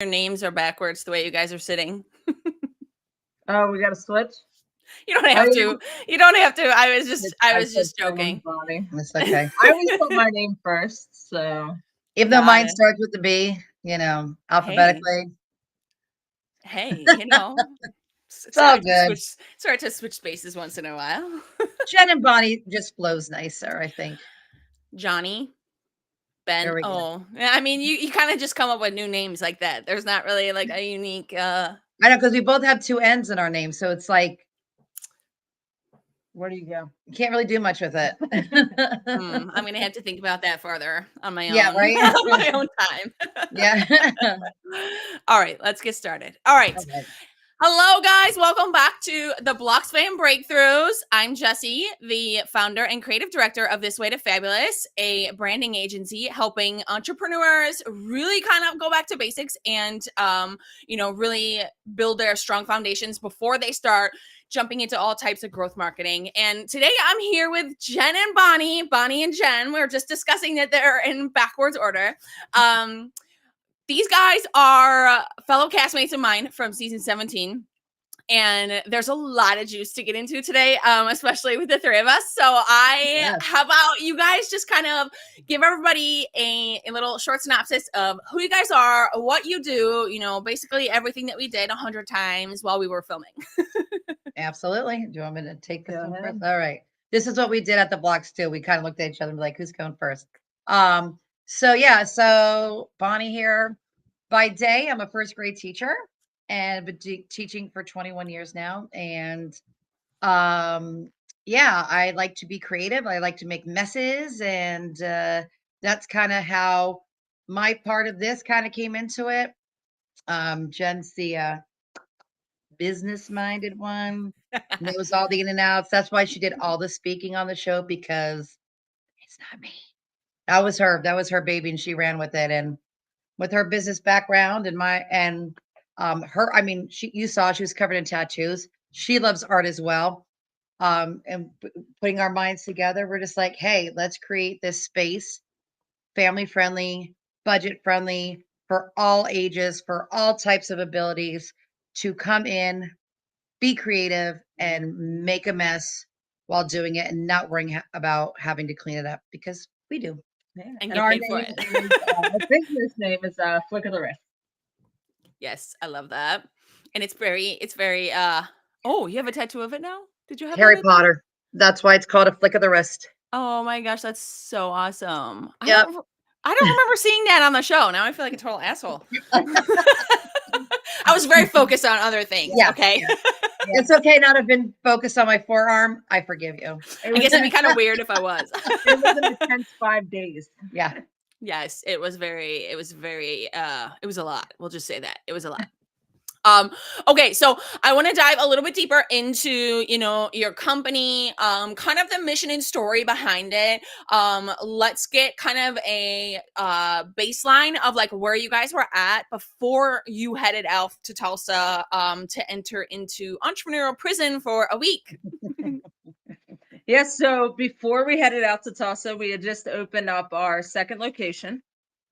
Your names are backwards the way you guys are sitting. Oh, we got to switch? You don't have to. You don't have to. I was just joking. It's okay. I always put my name first, so. Even though mine starts with the B, alphabetically. Hey, it's all good. Start to switch spaces once in a while. Jenn and Bonnie just flows nicer, I think. Johnny. Ben. Oh, I mean, you kind of just come up with new names like that. There's not really like a unique. I know, because we both have 2 N's in our name, so it's like, where do you go? You can't really do much with it. I'm gonna have to think about that further on my own. Yeah, right. On my own time. Yeah. All right, let's get started. All right. Okay. Hello, guys. Welcome back to the BloxFam Breakthroughs. I'm Jessi, the founder and creative director of This Way to Fabulous, a branding agency helping entrepreneurs really kind of go back to basics and, really build their strong foundations before they start jumping into all types of growth marketing. And today I'm here with Jenn and Bonnie and Jenn. We were just discussing that they're in backwards order. These guys are fellow castmates of mine from season 17. And there's a lot of juice to get into today, especially with the 3 of us. So how about you guys just kind of give everybody a little short synopsis of who you guys are, what you do, basically everything that we did 100 times while we were filming. Absolutely. Do you want me to take this one first? All right. This is what we did at TheBlox too. We kind of looked at each other and be like, who's going first? So Bonnie here. By day, I'm a first grade teacher and been teaching for 21 years now. And I like to be creative. I like to make messes. And that's kind of how my part of this kind of came into it. Jenn's the business-minded one, knows all the in and outs. That's why she did all the speaking on the show, because it's not me. That was her baby, and she ran with it. And with her business background and you saw she was covered in tattoos. She loves art as well. And putting our minds together, we're just like, hey, let's create this space, family friendly, budget friendly, for all ages, for all types of abilities, to come in, be creative, and make a mess while doing it, and not worrying about having to clean it up, because we do. Yeah. And our business name is Flick of the Wrist. Yes, I love that. And it's very oh, you have a tattoo of it now? Did you have Harry Potter? That's why it's called a flick of the wrist. Oh my gosh, that's so awesome. Yep. I don't remember seeing that on the show. Now I feel like a total asshole. I was very focused on other things. Yeah. Okay. Yeah. It's okay not to have been focused on my forearm. I forgive you. I guess it'd be kind of weird if I was. It was an intense 5 days. Yeah. Yes, it was a lot. We'll just say that. It was a lot. Okay, so I want to dive a little bit deeper into, your company, kind of the mission and story behind it. Let's get kind of a baseline of like where you guys were at before you headed out to Tulsa to enter into entrepreneurial prison for a week. Yes, so before we headed out to Tulsa, we had just opened up our second location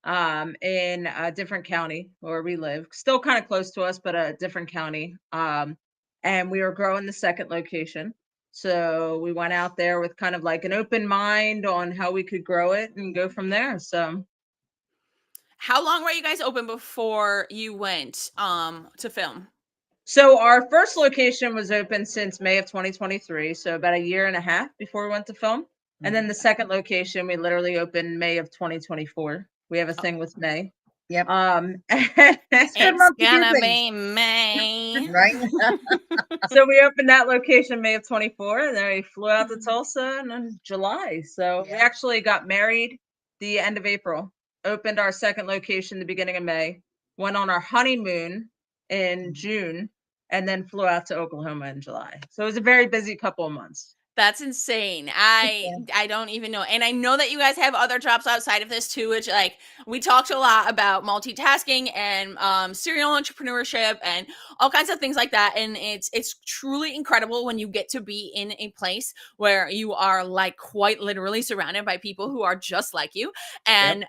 in a different county where we live, still kind of close to us, but a different county. And we were growing the second location. So we went out there with kind of like an open mind on how we could grow it and go from there. So how long were you guys open before you went to film? So our first location was open since May of 2023. So about a year and a half before we went to film. And then the second location, we literally opened May of 2024. We have a thing with May. Yep. It's gonna be May. Right. So we opened that location May of 24, and then we flew out to Tulsa in July. So we actually got married the end of April, opened our second location the beginning of May, went on our honeymoon in June, and then flew out to Oklahoma in July. So it was a very busy couple of months. That's insane. I don't even know. And I know that you guys have other jobs outside of this too, which like we talked a lot about multitasking and serial entrepreneurship and all kinds of things like that. And it's truly incredible when you get to be in a place where you are like quite literally surrounded by people who are just like you. And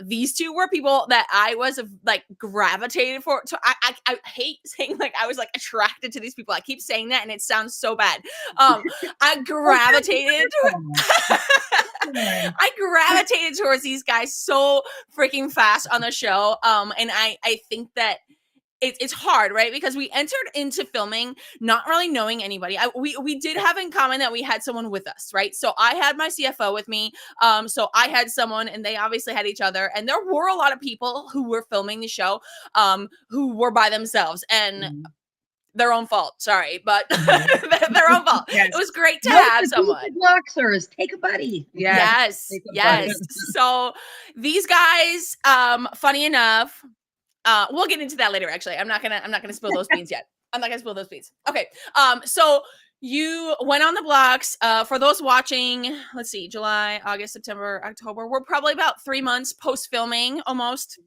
these two were people that I was like gravitated for. So I hate saying like I was like attracted to these people. I keep saying that and it sounds so bad. I gravitated I gravitated towards these guys so freaking fast on the show. And I think that it's hard, right? Because we entered into filming not really knowing anybody. We did have in common that we had someone with us, right? So I had my CFO with me. So I had someone and they obviously had each other. And there were a lot of people who were filming the show who were by themselves. And their own fault. Sorry, but their own fault. Yes. It was great to have someone. Bloxers, take a buddy. Yes. So these guys, funny enough, we'll get into that later. Actually, I'm not gonna spill those beans yet. I'm not gonna spill those beans. Okay. So you went on the blocks. For those watching, let's see, July, August, September, October. We're probably about 3 months post filming, almost.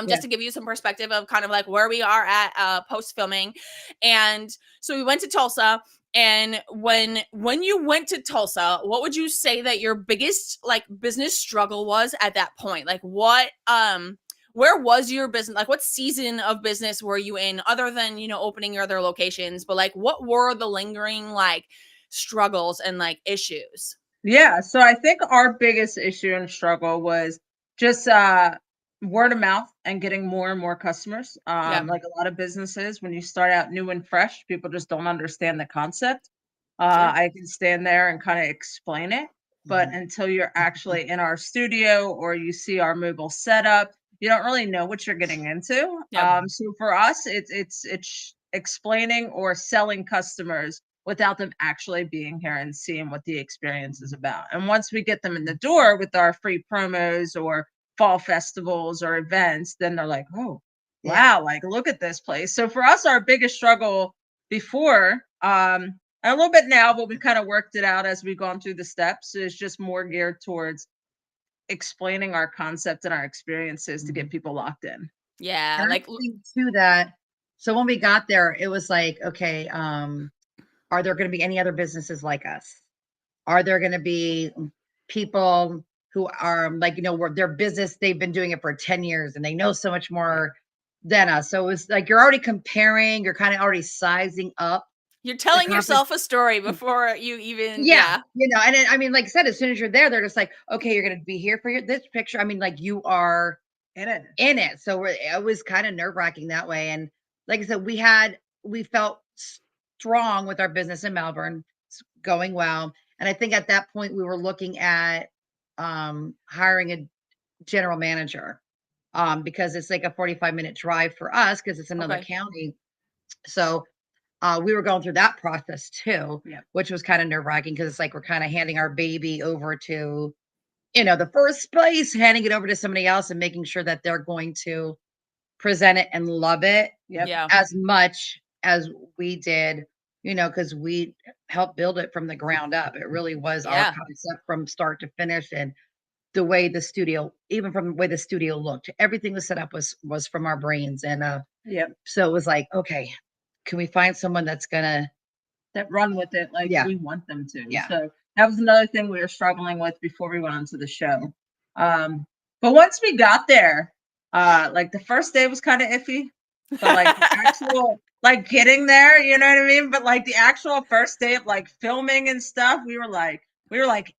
Just to give you some perspective of kind of like where we are at post filming. And so we went to Tulsa. And when you went to Tulsa, what would you say that your biggest like business struggle was at that point? Like what where was your business? Like what season of business were you in other than, you know, opening your other locations? But like what were the lingering like struggles and like issues? Yeah, so I think our biggest issue and struggle was just word of mouth and getting more and more customers. Like a lot of businesses, when you start out new and fresh, people just don't understand the concept. I can stand there and kind of explain it, but until you're actually in our studio or you see our mobile setup, you don't really know what you're getting into. So for us, it's explaining or selling customers without them actually being here and seeing what the experience is about. And once we get them in the door with our free promos or fall festivals or events, then they're like, oh, wow, like look at this place. So for us, our biggest struggle before, and a little bit now, but we kind of worked it out as we've gone through the steps, is just more geared towards explaining our concept and our experiences to get people locked in. Yeah. And like I think to that. So when we got there, it was like, okay, are there going to be any other businesses like us? Are there going to be people who are like, you know, where their business, they've been doing it for 10 years and they know so much more than us. So it's like, you're already comparing, you're kind of already sizing up. You're telling yourself a story before you even, you know, and I mean, like I said, as soon as you're there, they're just like, okay, you're going to be here for this picture. I mean, like you are in it. So it was kind of nerve wracking that way. And like I said, we felt strong with our business in Melbourne. It's going well. And I think at that point we were looking at hiring a general manager because it's like a 45-minute drive for us because it's another county. So we were going through that process too, which was kind of nerve wracking because it's like we're kind of handing our baby over to, you know, the first place, handing it over to somebody else and making sure that they're going to present it and love it as much as we did, you know, because we helped build it from the ground up. It really was our concept from start to finish. And the way the studio, even from the way the studio looked, everything was set up was from our brains. And so it was like, okay, can we find someone that's gonna run with it like we want them to? So that was another thing we were struggling with before we went onto the show. But once we got there, like the first day was kind of iffy, but like the actual like getting there, you know what I mean? But like the actual first day of like filming and stuff, we were like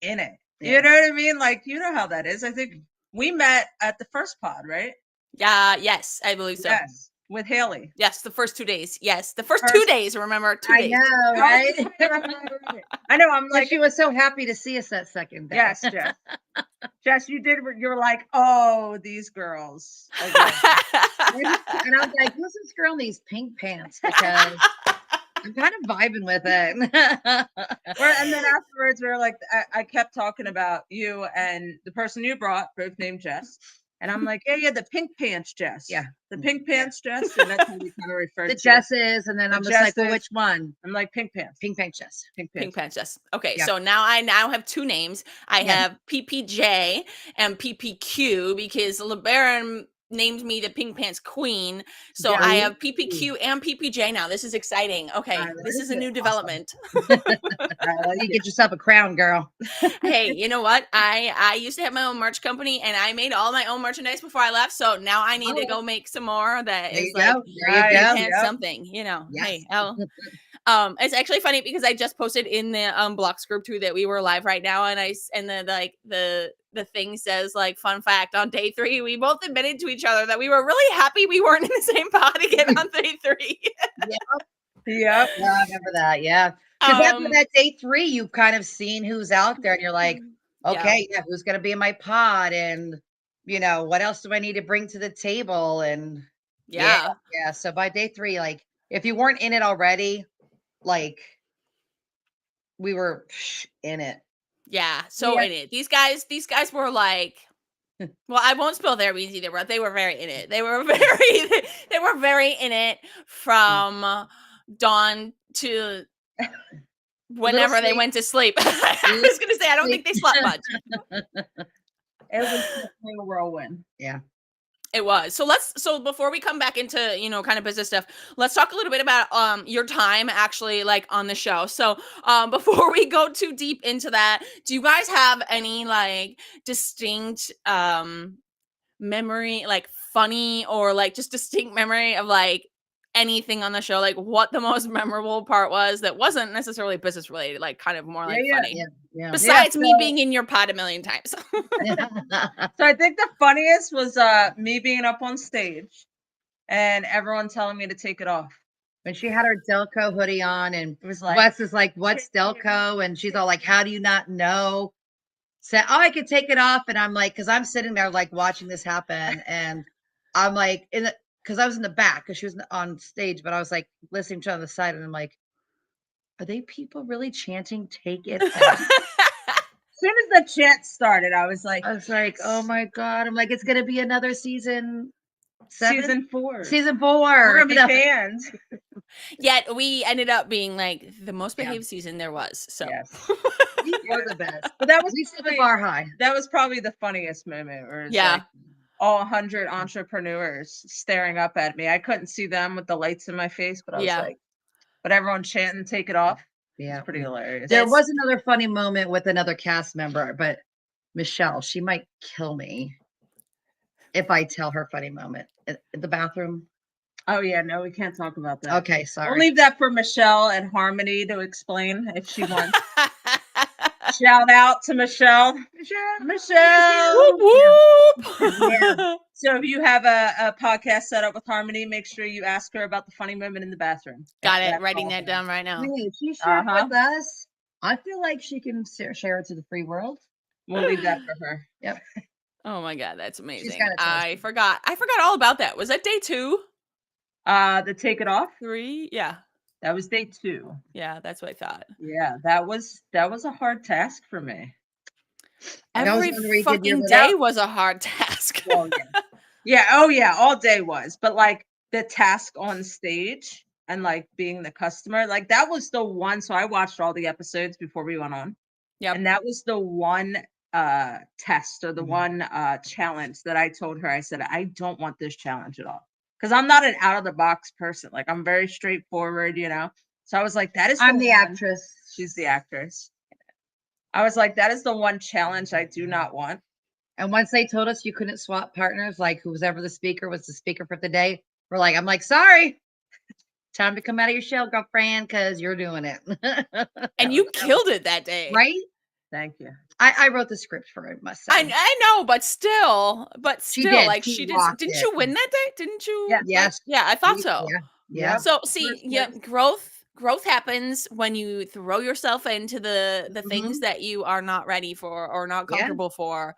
in it. You know what I mean? Like, you know how that is. I think we met at the first pod, right? Yes, I believe so. Yes, with Haley. Yes, the first 2 days. Yes, the first 2 days. Remember, 2 days. I know, right? I know. I'm like, she was so happy to see us that second day. Yes, Jess. Jess, you were like, oh, these girls. And I was like, who's this girl in these pink pants? Because I'm kind of vibing with it. And then afterwards, we were like, I kept talking about you and the person you brought, both named Jess. And I'm like, yeah, the pink pants Jess. Yeah. The pink pants Jess. And that's how we kind of refer The to Jesses, and then The I'm just like, well, Jesses. which one? I'm like, pink pants. Pink Pink Jess. Pink Pink pants. pants, yes. Okay, Yeah. so I now have two names. I Yeah. have PPJ and PPQ because LeBaron named me the Pink Pants Queen. So Yeah. I have PPQ and PPJ now. This is exciting. Okay, I this like is a it. new Awesome. development. I like You it. get yourself a crown, girl. Hey, you know what? I used to have my own merch company and I made all my own merchandise before I left. So now I need to go make some more that There is you like go. There you Nice. go. Pants Yep. something, you know. Yes. Hey, it's actually funny because I just posted in the Blox group too that we were live right now, and the thing says like fun fact on day 3 we both admitted to each other that we were really happy we weren't in the same pod again on day 3. Yep. Yeah, I remember that. Yeah. Because after Um, that day 3, you've kind of seen who's out there and you're like, okay, yeah, who's going to be in my pod? And, you know, what else do I need to bring to the table? And yeah. So by day 3, like, if you weren't in it already, like, we were in it. Yeah, so Yeah. in it. These guys were like, well, I won't spill their beans either, but they were very in it. They were very in it from dawn to whenever they sleep. went to sleep. I was gonna say I don't think they slept much. It was definitely a whirlwind. Yeah. It was. So before we come back into, you know, kind of business stuff, let's talk a little bit about your time actually like on the show. So before we go too deep into that, do you guys have any like distinct memory, like funny or like just distinct memory of like anything on the show, like what the most memorable part was that wasn't necessarily business related, like kind of more like funny? Yeah. Besides me so- being in your pod a million times. So I think the funniest was me being up on stage and everyone telling me to take it off. When she had her Delco hoodie on and It was like, Wes is like, what's Delco? And she's all like, how do you not know? Said, oh, I could take it off. And I'm like, because I'm sitting there like watching this happen. And I'm like, because I was in the back because she was on stage, but I was like listening to her on the side. And I'm like, are they people really chanting, take it off? as soon as the chant started, I was like, oh my God. I'm like, it's going to be another season 7? season 4. Season 4. We're gonna be No. fans. Yet we ended up being like the most Yeah. behaved season there was. So Yes. You're the best. But that was We set the probably, bar high. that was probably the funniest moment. Where it's Yeah. like all 100 entrepreneurs staring up at me. I couldn't see them with the lights in my face, but I was Yeah. like, but everyone chanting, take it off. Yeah. It's pretty hilarious. There was another funny moment with another cast member, but Michelle, she might kill me if I tell her funny moment in the bathroom. Oh yeah, no, we can't talk about that. Okay, We'll sorry. leave that for Michelle and Harmony to explain if she wants. Shout out to Michelle. Michelle. Whoop, whoop. Yeah. So if you have a podcast set up with Harmony, make sure you ask her about the funny moment in the bathroom. Got it. That's Writing all. that down right now. Hey, she shared Uh-huh. with us. I feel like she can share it to the free world. We'll leave that for her. Oh my God, that's amazing. gotta tell us. I forgot all about that. Was that day 2? The take it off. 3? Yeah. That was day 2. Yeah, that's what I thought. Yeah, that was a hard task for me. And that was Every when we did your fucking without- day was a hard task. Well, yeah. Yeah, oh yeah, all day was. But like the task on stage and like being the customer, like that was the one. So I watched all the episodes before we went on. Yep. And that was the one test or the one challenge that I told her. I said, I don't want this challenge at all. Because I'm not an out of the box person. Like I'm very straightforward, you know. So I was like, that is I'm the one. actress. She's the actress. I was like, that is the one challenge I do not want. And once they told us you couldn't swap partners, like whoever the speaker was the speaker for the day, I'm like, sorry. Time to come out of your shell, girlfriend, because you're doing it. And you killed it that day. Right? Thank you. I wrote the script for it, must say. I know, but still, did. like She she did. rocked Didn't it. you win that day? Didn't you? Yeah. Yes. Yeah, I thought so. Yeah. So see, First yeah, place. growth happens when you throw yourself into the things that you are not ready for or not Yeah. comfortable for.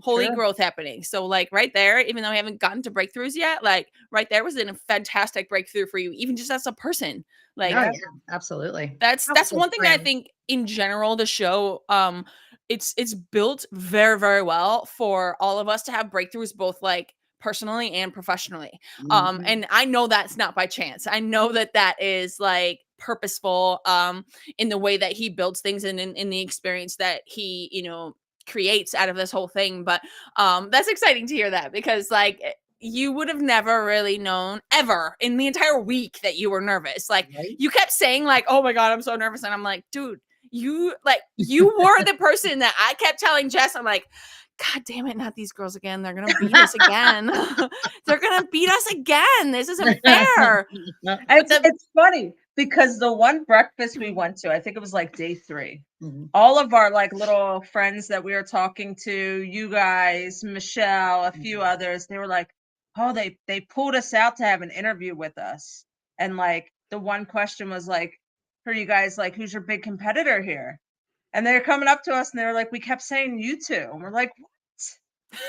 Holy True. growth happening. So like right there, even though I haven't gotten to breakthroughs yet, like right there was a fantastic breakthrough for you, even just as a person. Like Oh, yeah, absolutely. that's Absolute one thing that I friend. think in general the show it's built very, very well for all of us to have breakthroughs, both like personally and professionally. Mhm. And I know that's not by chance. I know that that is like purposeful in the way that he builds things and in the experience that he, you know, creates out of this whole thing. But that's exciting to hear that, because like you would have never really known ever in the entire week that you were nervous. Like Right? you kept saying like, oh my God, I'm so nervous. And I'm like, dude, you were the person that I kept telling Jess, I'm like, God damn it, not these girls again. They're gonna beat us again. They're gonna beat us again. This isn't fair. It's funny because the one breakfast we went to, I think it was like day 3. Mhm. All of our like little friends that we were talking to, you guys, Michelle, a few others, they were like, oh, they pulled us out to have an interview with us. And like the one question was like, who are you guys, like, who's your big competitor here? And they're coming up to us and they were like, we kept saying you two. And we're like, what?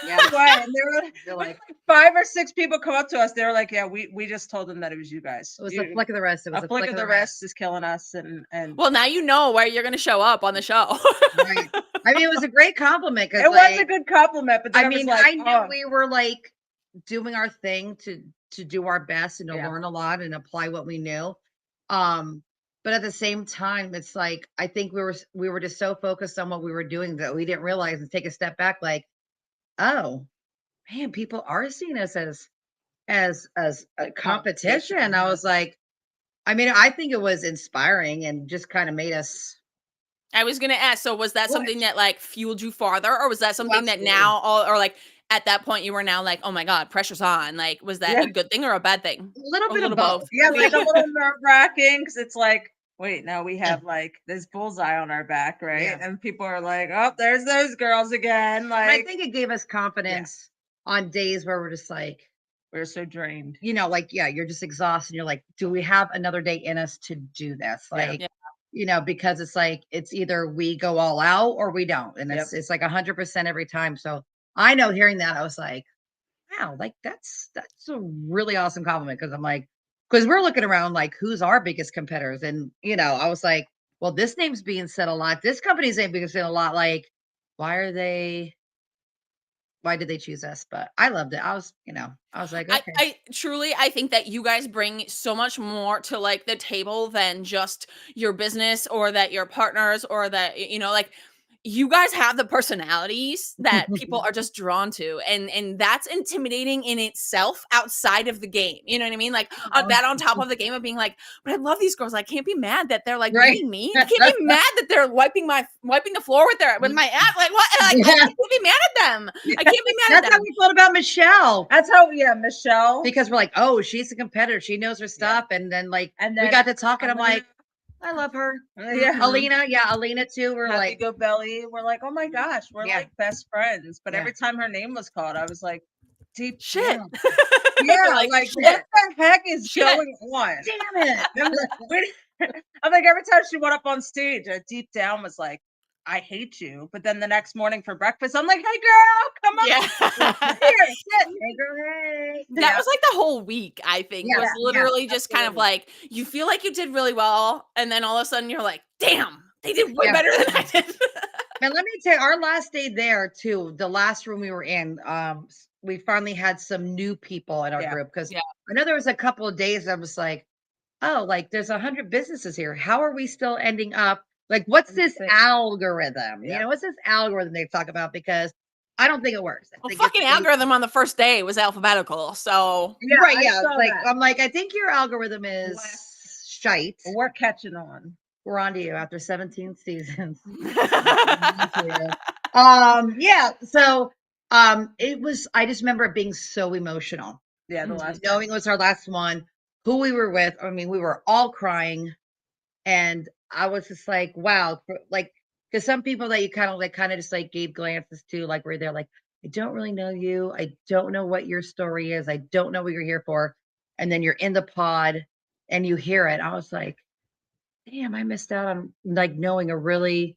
Yeah. What? And they were They're like like, 5 or 6 people come up to us. They were like, yeah, we just told them that it was you guys. it was a flick of the wrist. It was A flick of the wrist is killing us. And Well, now you know where you're gonna show up on the show. Right. I mean, it was a great compliment because it was a good compliment. But then I was mean, like, I knew oh, we were like doing our thing to do our best and to Yeah. learn a lot and apply what we knew. But at the same time, it's like I think we were just so focused on what we were doing that we didn't realize and take a step back, like, oh man, people are seeing us as a competition. I was like, I mean, I think it was inspiring and just kind of made us I was gonna ask, so was that something push. that like fueled you farther, or was that something that Absolutely. now all, or like at that point you were now like, oh my God, pressure's on? Like, was that Yeah. a good thing or a bad thing? A little A bit little of both. yeah, like a Yeah. little nerve wracking because it's like, wait, now we have like this bullseye on our back, right? Yeah. And people are like, oh, there's those girls again. And I Like, think it gave us confidence on days where we're just like, we're so drained. you know, like, yeah, you're just exhausted. You're like, do we have another day in us to do this? Yeah. Like, Yeah. you know, because it's like, it's either we go all out or we don't. And Yep. it's like 100% every time. So I know hearing that, I was like, wow, like that's a really awesome compliment. Cause I'm like, because we're looking around like, who's our biggest competitors? And, you know, I was like, well, this name's being said a lot. This company's name being said a lot. Like, why did they choose us? But I loved it. I was, you know, I was like, okay. I truly, I think that you guys bring so much more to like the table than just your business, or that your partners, or that, you know, like you guys have the personalities that people are just drawn to, and that's intimidating in itself outside of the game. You know what I mean? Like that on top of the game of being like, but I love these girls. I can't be mad that they're like Right. beating me. I can't be mad that they're wiping the floor with my ass. Like what? Like, I can't be mad at them. I can't be mad at That's them. how we felt about Michelle. That's how, yeah, Michelle. Because we're like, oh, she's a competitor. She knows her stuff. And then like And we then got to talk and I'm Alina. like, I love her. Yeah. Alina, yeah, Alina too. We're Happy like, Go Belly. We're like, oh my gosh, we're Yeah. like best friends. But Yeah. every time her name was called, I was like, deep Shit. down. Yeah, like shit. what the heck is Shit. going on? damn it. I'm like, I'm like, every time she went up on stage, deep down was like, I hate you. But then the next morning for breakfast, I'm like, hey girl, come on. Yeah. Here, sit. Hey girl, hey. That was like the whole week, I think, Yeah, was yeah, literally just kind of like, you feel like you did really well, and then all of a sudden you're like, damn, they did way Yeah. better than I did. And let me tell you, our last day there too, the last room we were in, we finally had some new people in our Yeah. group. Because Yeah. I know there was a couple of days I was like, oh, like there's 100 businesses here. How are we still ending up? Like, what's this Insane. algorithm? Yeah. You know, what's this algorithm they talk about? Because I don't think it works. I Well, think it's fucking based- algorithm on the first day was alphabetical, so Yeah, right, I yeah. saw It's like that. I'm like, I think your algorithm is shite. We're catching on. We're on to you after 17 seasons. yeah. Yeah. So it was, I just remember it being so emotional. Yeah, the Mhm. last Knowing it was our last one, who we were with. I mean, we were all crying. And I was just like, wow, like, because some people that you kind of just like gave glances to, like, where they're like, I don't really know you. I don't know what your story is. I don't know what you're here for. And then you're in the pod and you hear it. I was like, damn, I missed out on like knowing a really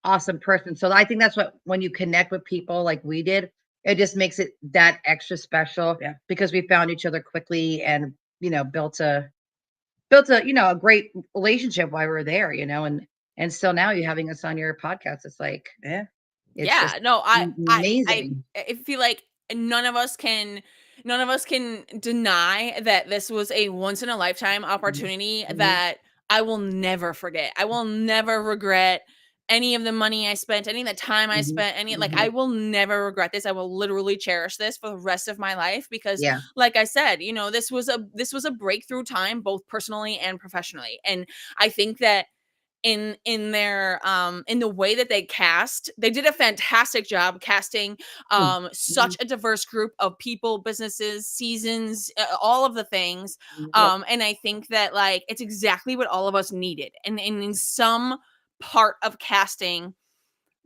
awesome person. So I think that's what, when you connect with people like we did, it just makes it that extra special. Yeah. Because we found each other quickly and, you know, built a, you know, a great relationship while we were there, you know, and And still now you're having us on your podcast. It's like, Yeah. it's Yeah, just no, amazing. I feel like none of us can deny that this was a once in a lifetime opportunity Mhm. that I will never forget. I will never regret any of the money I spent, any of the time I Mhm. spent, I will never regret this. I will literally cherish this for the rest of my life because Yeah, like I said, you know, this was a breakthrough time both personally and professionally. And I think that in their in the way that they cast, they did a fantastic job casting such a diverse group of people, businesses, seasons, all of the things. Yep. And I think that like it's exactly what all of us needed. And in some part of casting,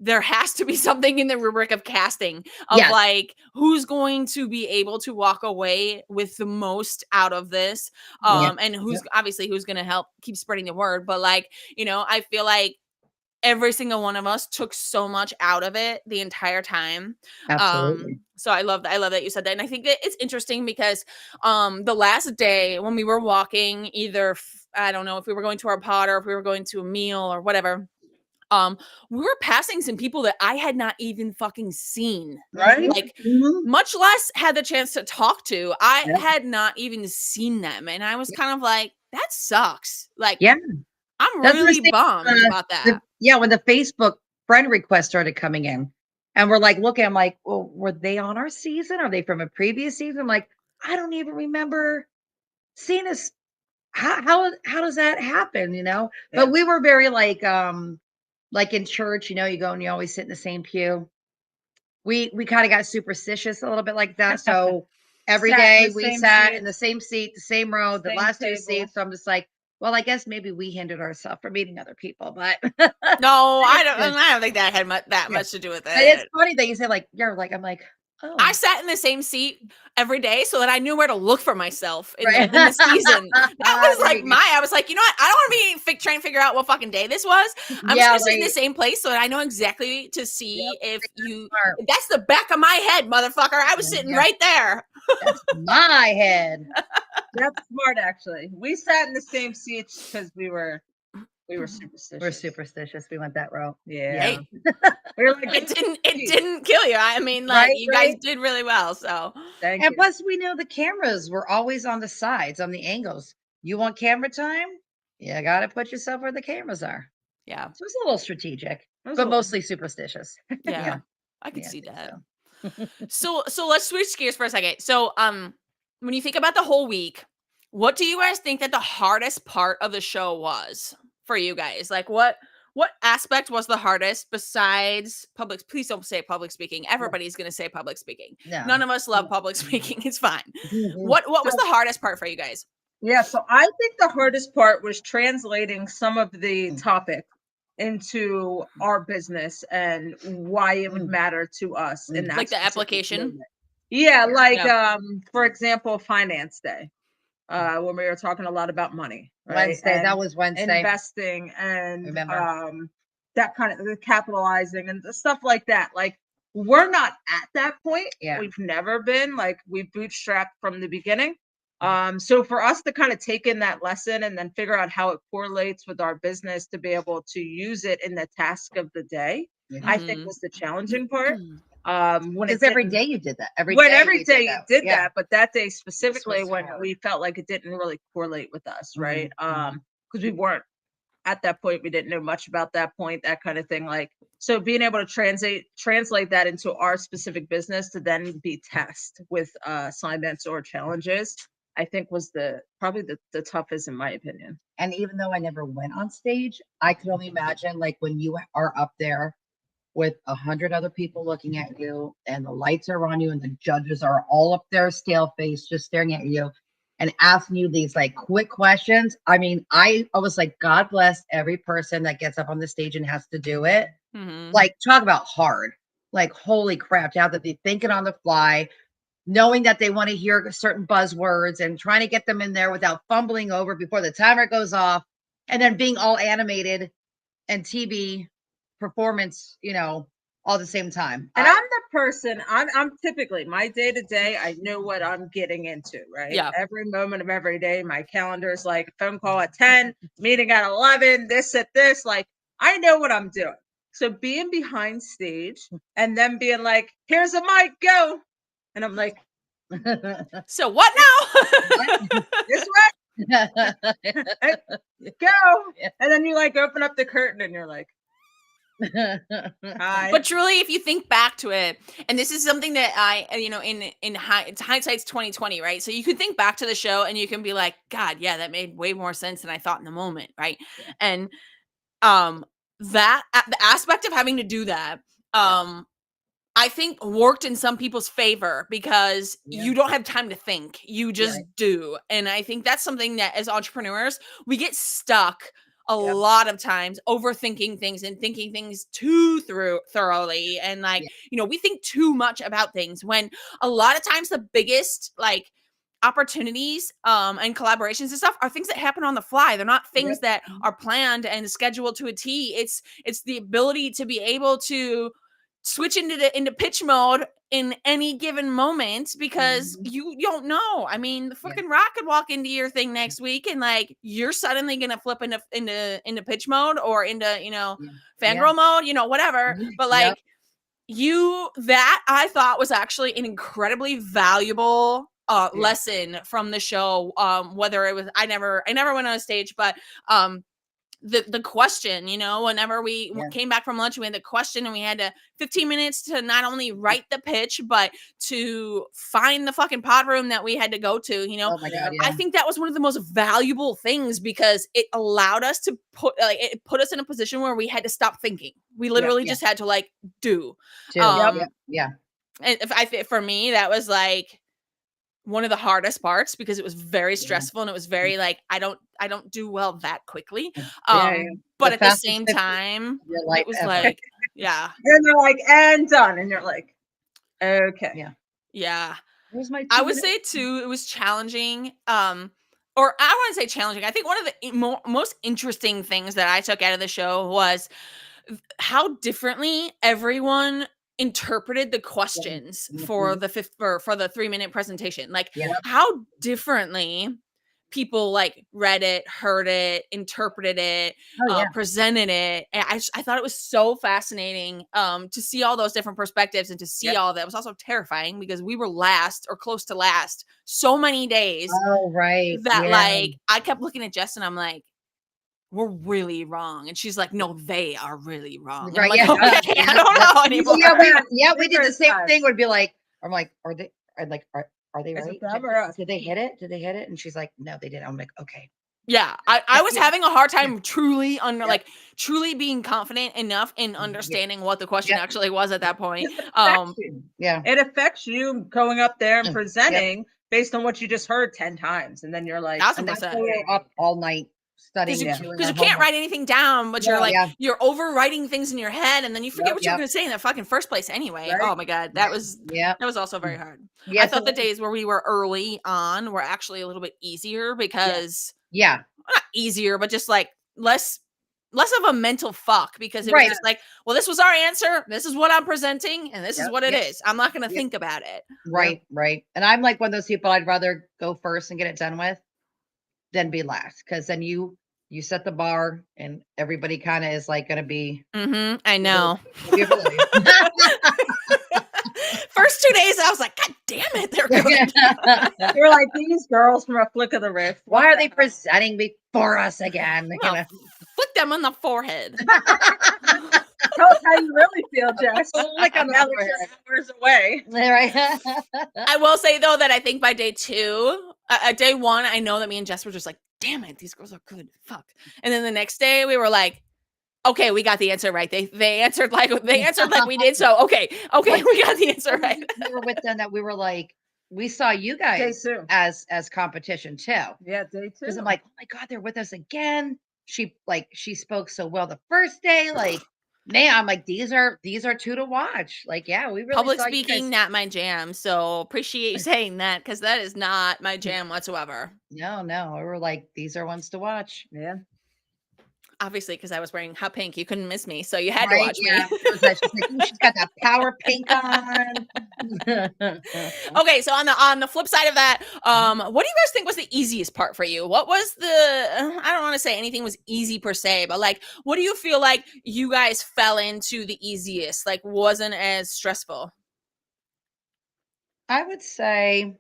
there has to be something in the rubric of casting of Yes, like who's going to be able to walk away with the most out of this, yeah, and who's yep, obviously who's going to help keep spreading the word. But like, you know, I feel like every single one of us took so much out of it the entire time. absolutely. So I love that you said that. And I think that it's interesting because the last day when we were walking, either I don't know if we were going to our pod or if we were going to a meal or whatever, we were passing some people that I had not even fucking seen, Right? like Mhm. much less had the chance to talk to. I Yep. had not even seen them, and I was kind of like, that sucks. Like, Yeah, I'm that's what I'm really saying. bummed about that. Yeah, when the Facebook friend requests started coming in, and we're like looking, I'm like, well, were they on our season? Are they from a previous season? I'm like, I don't even remember seeing us. How does that happen? You know? Yeah. But we were very like in church, you know, you go and you always sit in the same pew. We kind of got superstitious a little bit like that. So every Sat in day the we same sat seat, in the same seat, the same row, the same last two table. seats. So I'm just like, well, I guess maybe we hindered ourselves from meeting other people, but No, it's good. I don't think that had that Yeah. much to do with But it's it. funny that you say like you're like I'm like, I oh, sat in the same seat every day so that I knew where to look for myself right. in the season. That was There like you go. I was like, you know what? I don't want to be trying to figure out what fucking day this was. I'm just Yeah, gonna sit in the right. same place so that I know exactly to see Yep. Smart. if that's the back of my head, motherfucker. I was There sitting you go. right there. That's my head. That's smart, actually. We sat in the same seats because we were We're superstitious. superstitious. We went that route. Yeah. Hey, We were like, it didn't kill you. I mean, like Right, you guys right. did really well. So thank And you. plus, we know the cameras were always on the sides, on the angles. You want camera time? You got to put yourself where the cameras are. yeah, So it's a little strategic, It was but a- mostly superstitious. yeah, I could Yeah, I see think that. so. So let's switch gears for a second. So when you think about the whole week, what do you guys think that the hardest part of the show was for you guys? Like what aspect was the hardest besides public? Please don't say public speaking. Everybody's gonna say public speaking. No. None of us love public speaking. It's fine. Mhm. What was So, the hardest part for you guys? yeah, so I think the hardest part was translating some of the Mm. topic into our business and why it would Mm. matter to us in that Like the specific application? moment. Yeah, Yeah. like Yeah. for example, Finance Day, when we were talking a lot about money, right? Wednesday. That was Wednesday. Investing and Remember? that kind of the capitalizing and the stuff like that. Like we're not at that point. Yeah. We've never been like we bootstrapped from the beginning. So for us to kind of take in that lesson and then figure out how it correlates with our business to be able to use it in the task of the day, Yeah. I think was the challenging part. When Because it every didn't day you did that. Every when day every we day did you that. did Yeah. that, but that day specifically was when hard. we felt like it didn't really correlate with us, right? Mhm. Because we weren't at that point, we didn't know much about that point, that kind of thing. Like, so being able to translate that into our specific business to then be test with assignments or challenges, I think was probably the toughest in my opinion. And even though I never went on stage, I could only imagine like when you are up there with 100 other people looking at you and the lights are on you and the judges are all up there stale face just staring at you and asking you these like quick questions. I mean, I was like, God bless every person that gets up on the stage and has to do it. Like, talk about hard. Like, holy crap, you have to be thinking on the fly, knowing that they want to hear certain buzzwords and trying to get them in there without fumbling over before the timer goes off, and then being all animated and TV performance, you know, all at the same time. And I'm the person, I'm typically my day to day, I know what I'm getting into, right? Yeah. Every moment of every day, my calendar is like phone call at 10, meeting at 11, this at this. Like I know what I'm doing. So being behind stage and then being like, here's a mic, go. And I'm like, So what now? this way, go. And then you like open up the curtain and you're like, hi. But truly, if you think back to it, and this is something that I, it's hindsight's 2020, right? So you can think back to the show and you can be like, God, yeah, that made way more sense than I thought in the moment, right? And the aspect of having to do that, I think worked in some people's favor because you don't have time to think. You just do. And I think that's something that as entrepreneurs, we get stuck a lot of times overthinking things and thinking things too thoroughly. And like, we think too much about things when a lot of times the biggest like opportunities and collaborations and stuff are things that happen on the fly. They're not things that are planned and scheduled to a T. It's the ability to be able to switch into pitch mode in any given moment because you don't know. I mean, the fucking Rock could walk into your thing next week and like you're suddenly gonna flip into pitch mode or into fangirl mode, whatever. But like that I thought was actually an incredibly valuable lesson from the show. Whether it was I never went on a stage, but the question, whenever we came back from lunch, we had the question and we had 15 minutes to not only write the pitch, but to find the fucking pod room that we had to go to, Oh my God, I think that was one of the most valuable things because it allowed us to put us in a position where we had to stop thinking. We literally just had to like do. And For me, that was like one of the hardest parts because it was very stressful and it was very like I don't do well that quickly. But at the same time, it was like, And they're like, and done. And you're like, okay. Yeah. Where's my I would say too, it was challenging. Or I want to say challenging. I think one of the most interesting things that I took out of the show was how differently everyone interpreted the questions for the 3-minute presentation. Like how differently people like read it, heard it, interpreted it, presented it. And I thought it was so fascinating to see all those different perspectives and to see all that. It was also terrifying because we were last or close to last so many days. Oh, right. That like I kept looking at Jess and I'm like, we're really wrong. And she's like, no, they are really wrong. And Right. I'm like, okay, I don't know anymore. We did the same thing. Would be like, I'm like, are they right? Did they hit it? And she's like, no, they didn't. I'm like, okay. Yeah. I was having a hard time truly truly being confident enough in understanding what the question actually was at that point. It affects you going up there and presenting based on what you just heard 10 times. And then you're like, 1,000%. We're up all night studying because you can't write anything down, but you're like you're overwriting things in your head and then you forget what you're going to say in the fucking first place anyway. Oh my God, that was also very hard. I thought the days where we were early on were actually a little bit easier because not easier, but just like less of a mental fuck because it was just like, well, this was our answer, this is what I'm presenting, and this is what it is. I'm not going to think about it. Right. And I'm like one of those people, I'd rather go first and get it done with than be last, because then you set the bar and everybody kind of is like going to be I know. First 2 days I was like, God damn it, they're good. You're like, these girls from a flick of the wrist, why are they presenting before us again? Flick them on the forehead. Tell us how you really feel, Jess. Like I'm hours away. Right. I will say though that I think by day 2, day 1, I know that me and Jess were just like, damn it, these girls are good. Fuck. And then the next day we were like, okay, we got the answer right. They answered like we did. So okay, we got the answer right. We were with them that we were like, we saw you guys as competition too. Yeah, day 2. Because I'm like, oh my God, they're with us again. She spoke so well the first day. Like, man, I'm like, these are 2 to watch. Like, we really public speaking, not my jam. So appreciate you saying that because that is not my jam whatsoever. No, we were like, these are ones to watch. Yeah. Obviously, because I was wearing hot pink, you couldn't miss me, so you had to Right? watch Yeah. me. It was like, she's like, "Ooh, she's got that power pink on." Okay, so on the flip side of that, what do you guys think was the easiest part for you? What was the I don't want to say anything was easy per se, but like, what do you feel like you guys fell into the easiest? Like, wasn't as stressful? I would say,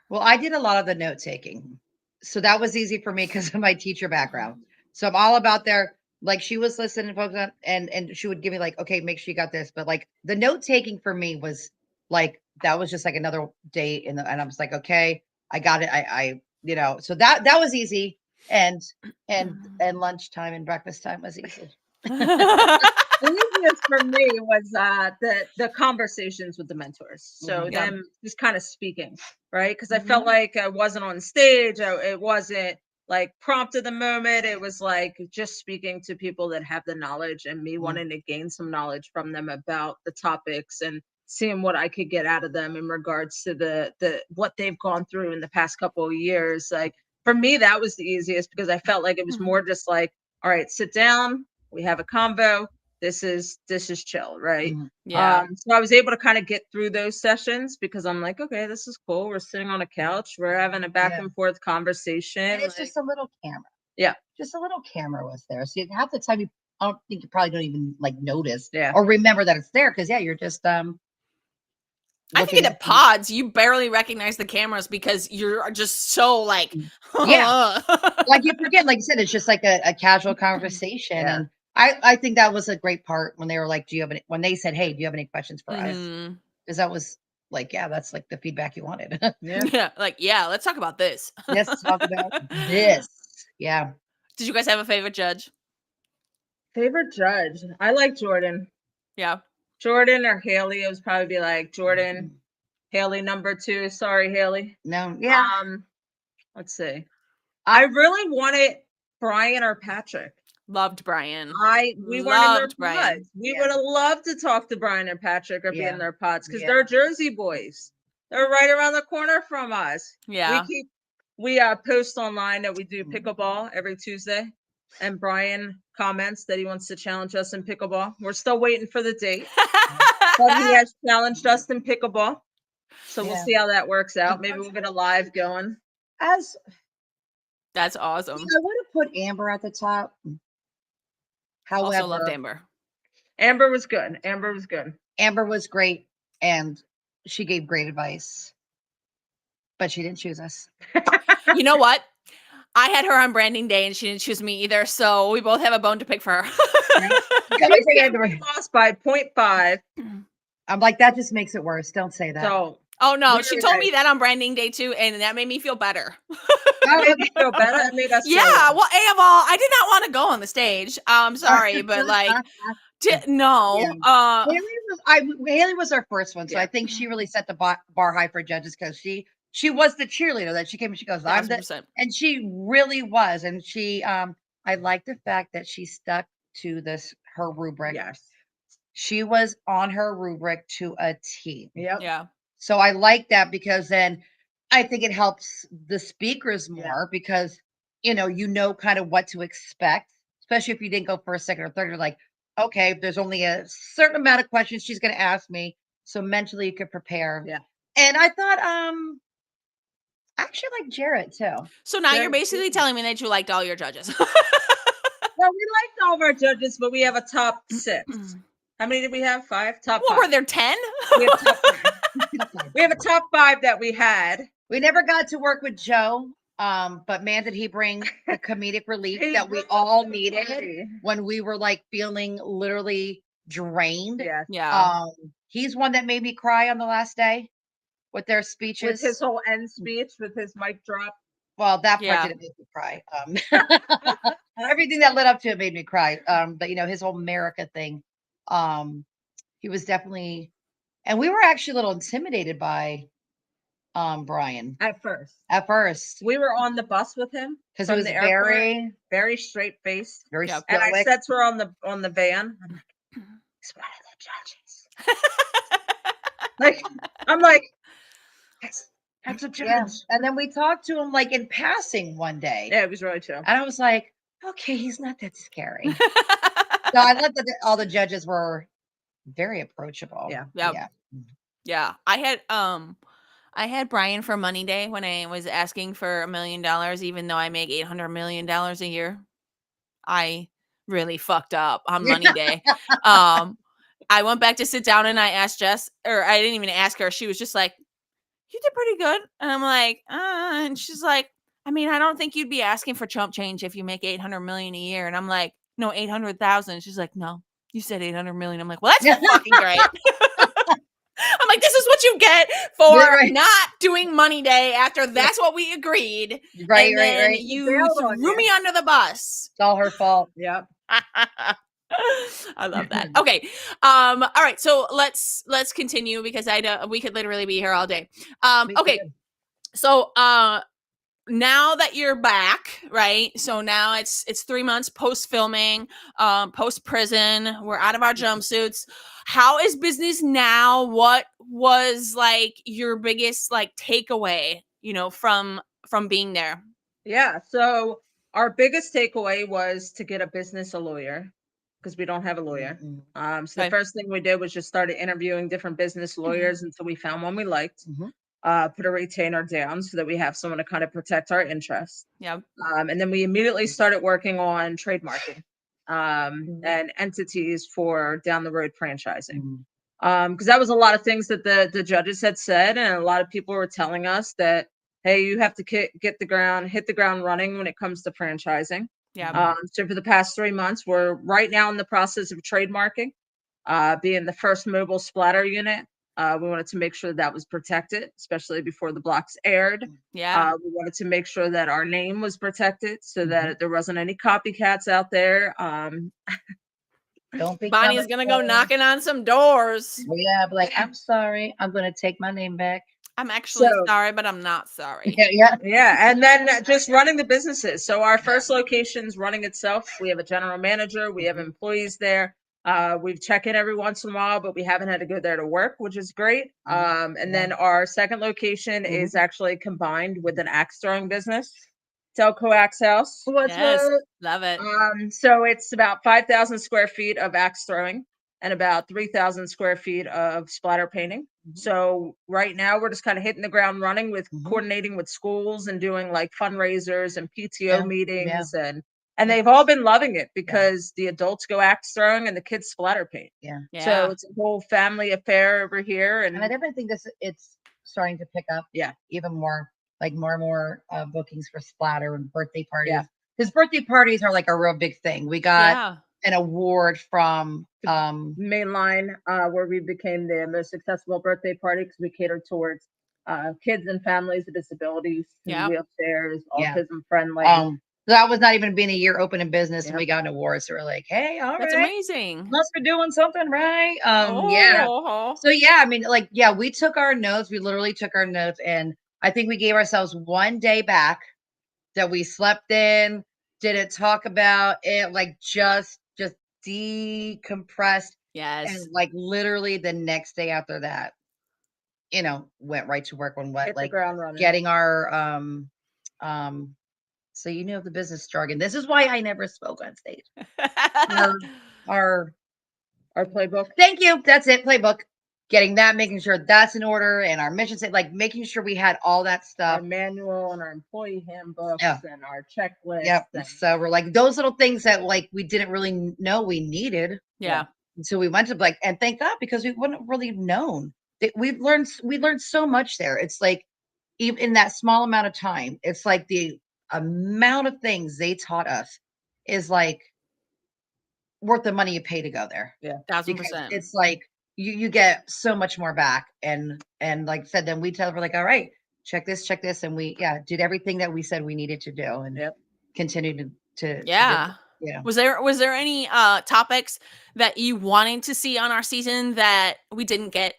well, I did a lot of the note taking. So that was easy for me because of my teacher background. So I'm all about there. Like she was listening, focusing on, and she would give me like, okay, make sure you got this. But like the note taking for me was like that was just like another day in the, and I was like, okay, I got it. So that was easy. And lunchtime and breakfast time was easy. The easiest for me was the conversations with the mentors. So Mhm. Yeah. them just kind of speaking, right? Because I felt like I wasn't on stage. It wasn't like prompted the moment. It was like just speaking to people that have the knowledge and me Mhm. wanting to gain some knowledge from them about the topics and seeing what I could get out of them in regards to the what they've gone through in the past couple of years. Like for me, that was the easiest because I felt like it was more just like, all right, sit down, we have a convo. This is chill, right? Mhm. Yeah. So I was able to kind of get through those sessions because I'm like, okay, this is cool. We're sitting on a couch, we're having a back Yeah. and forth conversation. And it's like- just a little camera. Yeah. Just a little camera was there. So half the time I don't think you probably don't even like notice Yeah. or remember that it's there because you're just I think in the pods, you barely recognize the cameras because you're just so like, Yeah. Like you forget, like you said, it's just like a casual conversation. Yeah. And I think that was a great part when they were like, do you have any, when they said, hey, do you have any questions for us? Mhm. Because that was like, yeah, that's like the feedback you wanted. Yeah. Yeah, like, yeah, let's talk about this. Let's talk about this. Yeah. Did you guys have a favorite judge? Favorite judge. I like Jordan. Yeah. Jordan or Haley. It was probably be like Jordan, Haley number 2. Sorry, Haley. No, yeah. Let's see. I really wanted Brian or Patrick. Loved Brian. We weren't in their Loved Brian. pods. We Yeah. would have loved to talk to Brian and Patrick or be Yeah. in their pods because Yeah. they're Jersey boys. They're right around the corner from us. Yeah. We post online that we do pickleball every Tuesday, and Brian comments that he wants to challenge us in pickleball. We're still waiting for the date, but he has challenged us in pickleball. So we'll Yeah. see how that works out. Maybe we'll get a live going. As That's awesome. I would have put Amber at the top. However, Also loved Amber. Amber was good. Amber was good. Amber was great and she gave great advice, but she didn't choose us. You know what? I had her on branding day and she didn't choose me either. So we both have a bone to pick for her. We lost by 0.5. I'm like, that just makes it worse. Don't say that. So Oh no, What she are told you me that on branding day too, and that made me feel better. it made me feel better. It made us feel Yeah, better. well, A of all, I did not want to go on the stage. I'm sorry, but like, no. Yeah. Haley was our first one, so Yeah. I think she really set the bar high for judges because she was the cheerleader that she came and she goes, I'm the, 1,000%. and she really was, and she I like the fact that she stuck to her rubric. Yes. She was on her rubric to a T. Yep. Yeah. So I like that because then I think it helps the speakers more because you know kind of what to expect, especially if you didn't go first, second, or third. You're like, okay, there's only a certain amount of questions she's going to ask me, so mentally you could prepare. Yeah. And I thought, I actually like Jarrett too. So now you're Very basically good. telling me that you liked all your judges. Well, we liked all of our judges, but we have a top 6. How many did we have? 5? Top What 5. were there 10? We have top 5. We have a top 5 that we had. We never got to work with Joe, but man, did he bring the comedic relief that we all needed when we were like feeling literally drained. Yes. Yeah. He's one that made me cry on the last day with their speeches. With his whole end speech, with his mic drop. Well, that part Yeah. didn't make me cry. Everything that led up to it made me cry. But his whole America thing. He was definitely, and we were actually a little intimidated by Brian At first. at first We were on the bus with him because he from was the airport, very, very straight faced. very Yeah. And I stoic. said to her on the van, I'm like, he's one of the judges. I'm like, that's a judge. Yeah. And then we talked to him like in passing one day. Yeah, it was really chill. And I was like, okay, he's not that scary. So I love that all the judges were very approachable. Yeah. Yep. Yeah. Yeah. I had Brian for Money Day when I was asking for $1 million, even though I make $800 million a year. I really fucked up on Money Day. I went back to sit down and I asked Jess, or I didn't even ask her. She was just like, "You did pretty good." And I'm like, and she's like, "I mean, I don't think you'd be asking for chump change if you make 800 million a year." And I'm like, "No, 800,000." She's like, "No, you said 800 million." I'm like, "Well, that's fucking great." I'm like, "This is what you get for Right. not doing Money Day after that's what we agreed." Right, And right, then right. you bailed on threw you. me under the bus. It's all her fault. Yep. I love that. Okay. All right. So let's continue because I know we could literally be here all day. Me Okay. too. So now that you're back, right? So now it's 3 months post filming, post prison. We're out of our jumpsuits. How is business now? What was like your biggest like takeaway, from being there? Yeah. So our biggest takeaway was to get a lawyer because we don't have a lawyer. Mhm. So the Okay. first thing we did was just started interviewing different business lawyers until we found one we liked. Mhm. Put a retainer down so that we have someone to kind of protect our interests. Yeah. And then we immediately started working on trademarking and entities for down the road franchising. Mhm. Because that was a lot of things that the judges had said, and a lot of people were telling us that, hey, you have to hit the ground running when it comes to franchising. Yeah. So for the past 3 months, we're right now in the process of trademarking, being the first mobile splatter unit. We wanted to make sure that was protected, especially before the blocks aired. Yeah. We wanted to make sure that our name was protected so Mhm. that there wasn't any copycats out there. Don't be Bonnie is coming gonna go for- knocking on some doors. Yeah, but like, I'm sorry. I'm gonna take my name back. I'm actually So sorry, but I'm not sorry. Yeah, yeah. yeah, and then just running the businesses. So our first location's running itself. We have a general manager. We have employees there. We've checked in every once in a while, but we haven't had to go there to work, which is great. And then our second location is actually combined with an axe throwing business, Telco Axe House. What's Yes, up? love it. So it's about 5,000 square feet of axe throwing and about 3,000 square feet of splatter painting. So right now we're just kind of hitting the ground running with coordinating with schools and doing like fundraisers and PTO Yeah, meetings and they've all been loving it because the adults go axe throwing and the kids splatter paint. Yeah. So it's a whole family affair over here. And I definitely think it's starting to pick up. Yeah. Even more, like more and more bookings for splatter and birthday parties. Yeah. Because birthday parties are like a real big thing. We got Yeah. an award from Mainline, where we became the most successful birthday party because we catered towards kids and families with disabilities, Yeah. wheelchairs, Yeah. autism friendly. that was not even being a year open in business, and Yep. we got an award. So we're like, hey, all That's right, amazing. must be doing something right. Oh. Yeah. So yeah, I mean, like, yeah, we took our notes. We literally took our notes, and I think we gave ourselves one day back that we slept in, didn't talk about it, like just decompressed. Yes. And like literally the next day after that, went right to work on what, Hit the like ground running. getting our so the business jargon. This is why I never spoke on stage. Our playbook. thank you. That's it. Playbook. Getting that, making sure that's in order, and our mission statement, like making sure we had all that Our stuff. manual and our employee handbooks and our checklist. Yep. And So we're like those little things that like we didn't really know we needed. Yeah. So we went to like, and thank God, because we wouldn't have really known. We learned so much there. It's like even in that small amount of time, it's like the amount of things they taught us is like worth the money you pay to go there. yeah. 1000%. It's like you get so much more back. And like I said, then we we're like, all right, check this. And we did everything that we said we needed to do and continued to Yeah. Yeah. Was there any topics that you wanted to see on our season that we didn't get?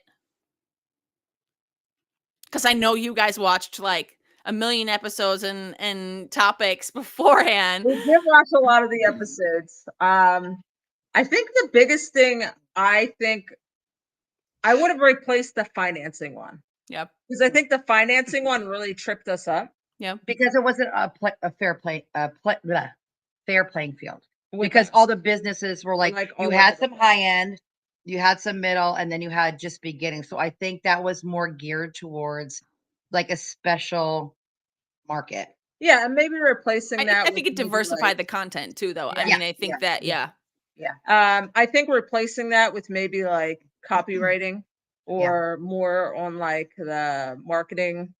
Because I know you guys watched like a million episodes and topics beforehand. We did watch a lot of the episodes. I think the biggest thing, I would have replaced the financing one. Yep. Because I think the financing one really tripped us up. Yep. Because it wasn't a fair play. fair playing field With because us. all the businesses were like Like, you all had over the some high end, you had some middle, and then you had just beginning. So I think that was more geared towards like a special market. Yeah, and maybe replacing I that think with it maybe, diversified like, the content too, though. I Yeah, mean, I think that, yeah. I think replacing that with maybe like copywriting or more on like the marketing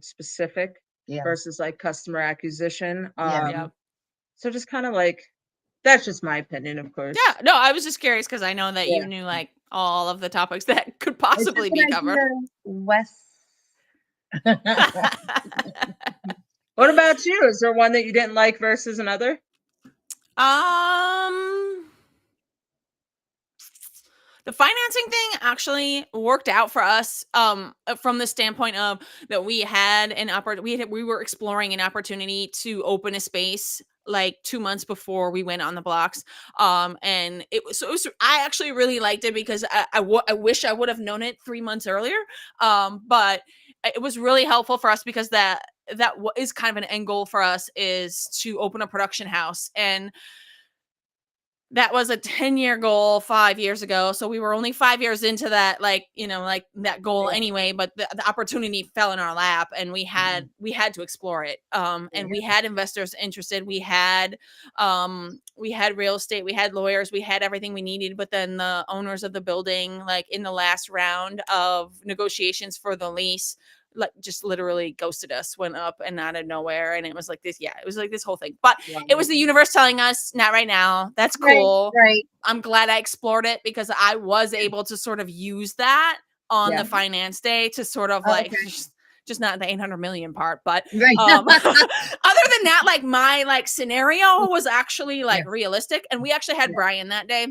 specific Yeah. versus like customer acquisition. Yeah. So just kind of like, that's just my opinion, of course. Yeah. No, I was just curious because I know that you Yeah. knew like all of the topics that could It's possibly just be an covered. idea, Wes. What about you? Is there one that you didn't like versus another? The financing thing actually worked out for us from the standpoint of that we had an we were exploring an opportunity to open a space like 2 months before we went on the blocks, and it was I actually really liked it because I wish I would have known it 3 months earlier, but it was really helpful for us because that is kind of an end goal for us, is to open a production house. And that was a 10-year goal 5 years ago. So we were only 5 years into that, like, like that goal anyway, but the opportunity fell in our lap and we had to explore it. And we had investors interested. We had real estate, we had lawyers, we had everything we needed. But then the owners of the building, like in the last round of negotiations for the lease, like just literally ghosted us, went up and out of nowhere. And it was like this, it was like this whole thing. But it was the universe telling us, not right now. That's cool. Right. I'm glad I explored it because I was able to sort of use that on the finance day to sort of like just not the 800 million part, but Right. other than that, like my like scenario was actually like realistic. And we actually had Brian that day.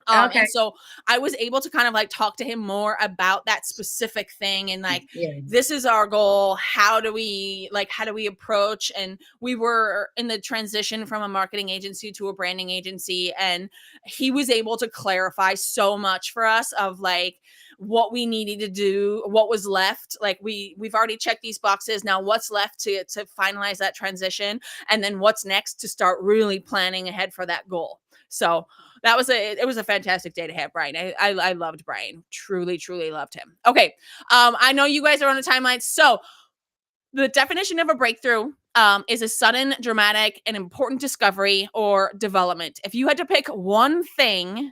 And so I was able to kind of like talk to him more about that specific thing and like, this is our goal. How do we approach? And we were in the transition from a marketing agency to a branding agency. And he was able to clarify so much for us of like what we needed to do, what was left. Like we've already checked these boxes. Now what's left to finalize that transition? And then what's next to start really planning ahead for that goal. So it was a fantastic day to have Brian. I loved Brian. Truly, truly loved him. Okay. I know you guys are on a timeline. So the definition of a breakthrough is a sudden, dramatic, and important discovery or development. If you had to pick one thing,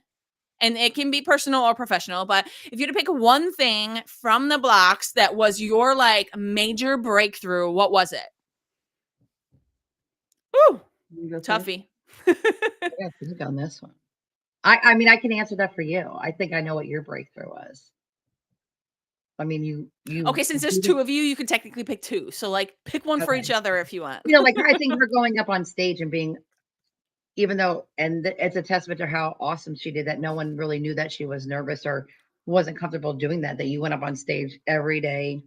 and it can be personal or professional, but if you had to pick one thing from the blocks that was your like major breakthrough, what was it? Woo, toughie. I gotta think on this one. I mean, I can answer that for you. I think I know what your breakthrough was. I mean, you. Okay, since there's two of you, you can technically pick two. So, like, pick one for each other if you want. Like I think her going up on stage and being, even though, and it's a testament to how awesome she did that. No one really knew that she was nervous or wasn't comfortable doing that. That you went up on stage every day,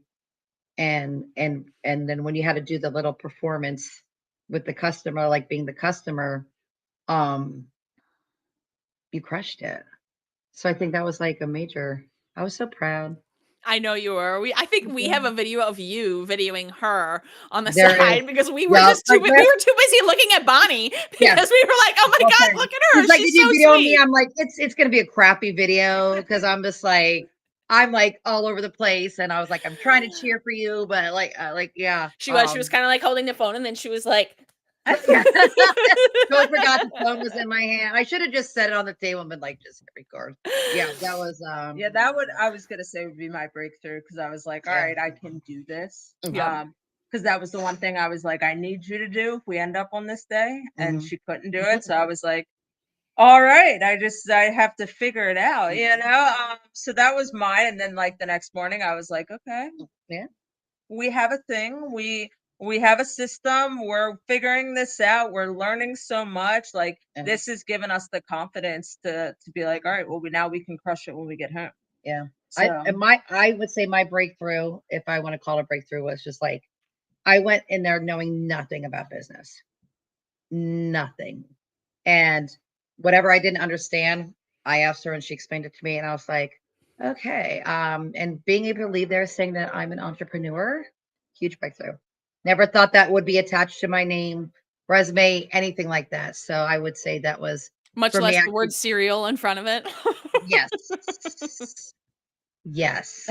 and then when you had to do the little performance with the customer, like being the customer, you crushed it. So I think that was like a major. I was so proud. I know you were. I think we have a video of you videoing her on the There side is. because we were just too we were too busy looking at Bonnie because we were like, oh my God, look at her. He's like, She's did you so video sweet. me? I'm like, it's gonna be a crappy video because I'm just like, I'm like all over the place, and I was like, I'm trying to cheer for you, but yeah. She was kind of like holding the phone, and then she was like, totally forgot the phone was in my hand. I should have just set it on the table and been like, just record. Yeah, that was I was gonna say would be my breakthrough because I was like, all right, I can do this. Because that was the one thing I was like, I need you to do if we end up on this day, and she couldn't do it. So I was like, all right, I have to figure it out, so that was mine. And then like the next morning I was like, okay, we have a thing, we have a system, we're figuring this out, we're learning so much, like this has given us the confidence to be like, all right, well, now we can crush it when we get home. So I would say my breakthrough, if I want to call it a breakthrough, was just like I went in there knowing nothing about business, nothing, and whatever I didn't understand, I asked her and she explained it to me, and I was like, okay. And being able to leave there saying that I'm an entrepreneur, huge breakthrough. Never thought that would be attached to my name. resume, anything like that. So I would say that was Much for me. less the word cereal in front of it. Yes. Yes.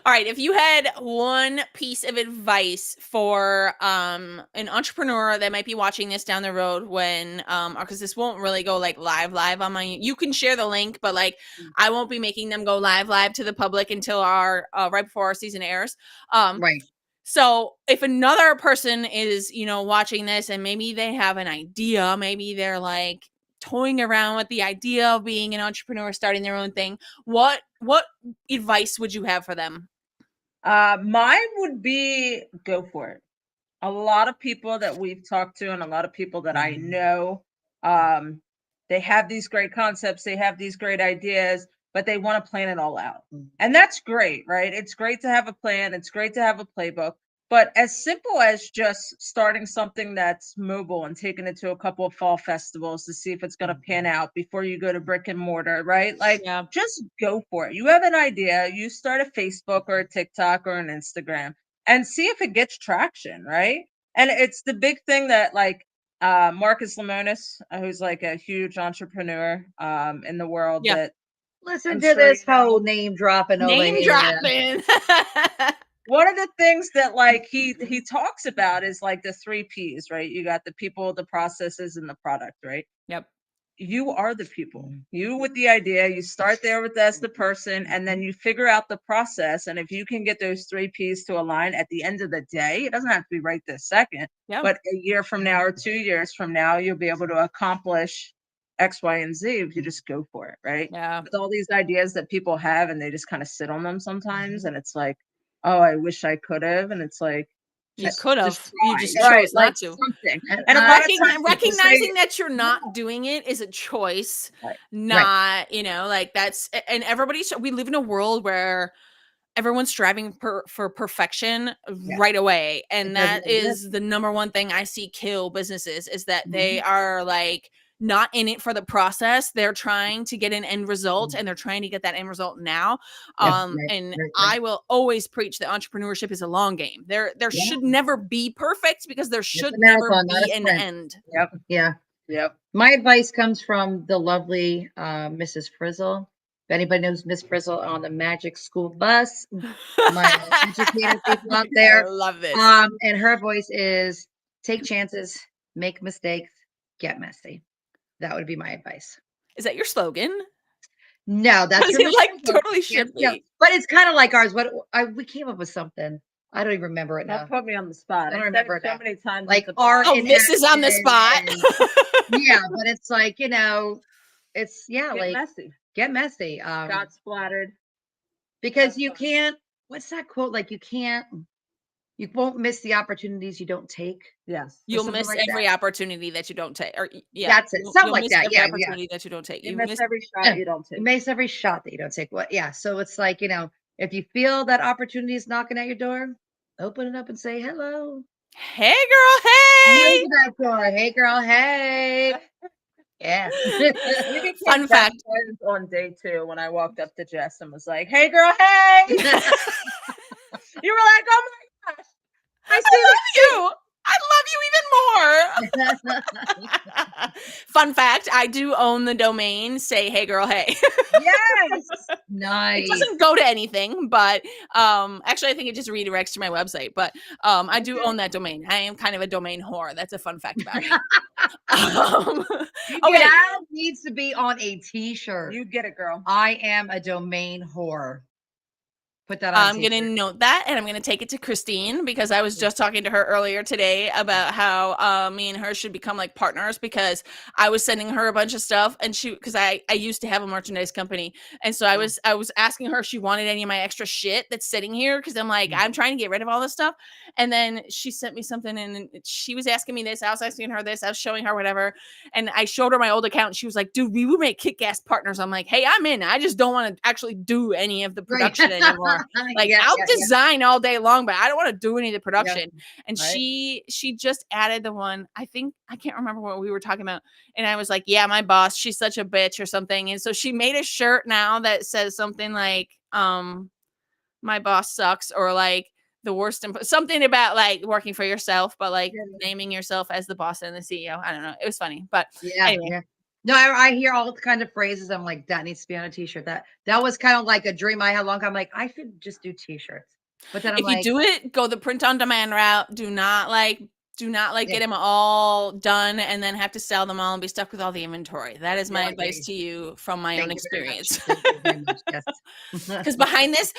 All right, if you had one piece of advice for an entrepreneur that might be watching this down the road when because this won't really go like live on my, you can share the link, but like I won't be making them go live to the public until our right before our season airs. Right. So if another person is, watching this and maybe they have an idea, maybe they're like toying around with the idea of being an entrepreneur, starting their own thing, what advice would you have for them? Mine would be go for it. A lot of people that we've talked to and a lot of people that I know, they have these great concepts, they have these great ideas, but they want to plan it all out. And that's great, right? It's great to have a plan, it's great to have a playbook, but as simple as just starting something that's mobile and taking it to a couple of fall festivals to see if it's going to pan out before you go to brick and mortar, right? Like, Yeah. just go for it. You have an idea, you start a Facebook or a TikTok or an Instagram and see if it gets traction, right? And it's the big thing that like Marcus Lemonis, who's like a huge entrepreneur in the world, Yeah. that Listen I'm to sure this you know. whole name dropping over Name here. dropping. One of the things that like he talks about is like the 3 P's, right? You got the people, the processes, and the product, right? Yep. You are the people. You with the idea, you start there with as the person, and then you figure out the process. And if you can get those 3 P's to align at the end of the day, it doesn't have to be right this second, Yeah. but a year from now or 2 years from now, you'll be able to accomplish X, Y, and Z if you just go for it, right? Yeah. With all these ideas that people have and they just kind of sit on them sometimes, and it's like, oh, I wish I could have, and it's like, You could have. You try, just right? chose Like not to. something. And a lot of times people say, Recognizing that you're not doing it is a choice, Right. not, like that's, and we live in a world where everyone's striving for perfection right away. And that is the number one thing I see kill businesses, is that they are like not in it for the process. They're trying to get an end result, and they're trying to get that end result now. I will always preach that entrepreneurship is a long game. There should never be perfect, because there should never be an end. Yep. Yeah. Yep. My advice comes from the lovely Mrs. Frizzle. If anybody knows Miss Frizzle on the Magic School Bus, my educator people out there. I love this. And her voice is take chances, make mistakes, get messy. That would be my advice. Is that your slogan? No, that's it like totally should be. Yeah, but it's kind of like ours. We came up with something. I don't even remember it now. That put me on the spot. I don't remember it so now. many times. Like art. Oh, this is on the spot. Yeah, but it's like, it's get messy. Get messy. Got splattered. Because you can't. What's that quote? Like you won't miss the opportunities you don't take. Yes. You'll miss like every that. opportunity that you don't take. Or That's it. Something like that. Every opportunity that you don't take. You miss every shot you don't take. You miss every shot that you don't take. What? Yeah. So it's like, if you feel that opportunity is knocking at your door, open it up and say hello. Hey, girl. Hey. Open that door. Hey, girl. Hey. Yeah. Fun fact. On day 2, when I walked up to Jess and was like, "Hey, girl. Hey." You were like, "Oh my gosh, I love you. I love you even more." Fun fact, I do own the domain say hey girl hey. Yes. Nice. It doesn't go to anything, but actually I think it just redirects to my website, but I do own that domain. I am kind of a domain whore. That's a fun fact about me. Okay, that needs to be on a t-shirt. You get it, girl. I am a domain whore. Put that on. I'm going to note that, and I'm going to take it to Christine, because I was just talking to her earlier today about how me and her should become like partners, because I was sending her a bunch of stuff, and because I used to have a merchandise company, and so I was asking her if she wanted any of my extra shit that's sitting here, because I'm like, I'm trying to get rid of all this stuff. And then she sent me something, and she was asking me this, I was asking her this, I was showing her whatever, and I showed her my old account, and she was like, dude, we would make kick-ass partners. I'm like, hey, I'm in. I just don't want to actually do any of the production anymore. Like, I'll design all day long, but I don't want to do any of the production. And she just added the one, I can't remember what we were talking about. And I was like, yeah, my boss, she's such a bitch or something. And so she made a shirt now that says something like, my boss sucks, or like the worst, something about like working for yourself, but like Yeah. naming yourself as the boss and the CEO. I don't know. It was funny, but Yeah, anyway. yeah. No, I hear all kind of phrases. I'm like, that needs to be on a t-shirt. That was kind of like a dream I had long time. I'm like, I should just do t-shirts. But then I'm If you like, do it, go the print on demand route. Do not like Yeah. get them all done and then have to sell them all and be stuck with all the inventory. That is my Yeah, I advice agree. to you from my own Thank you very much. experience. Thank you very much. Yes. Because behind this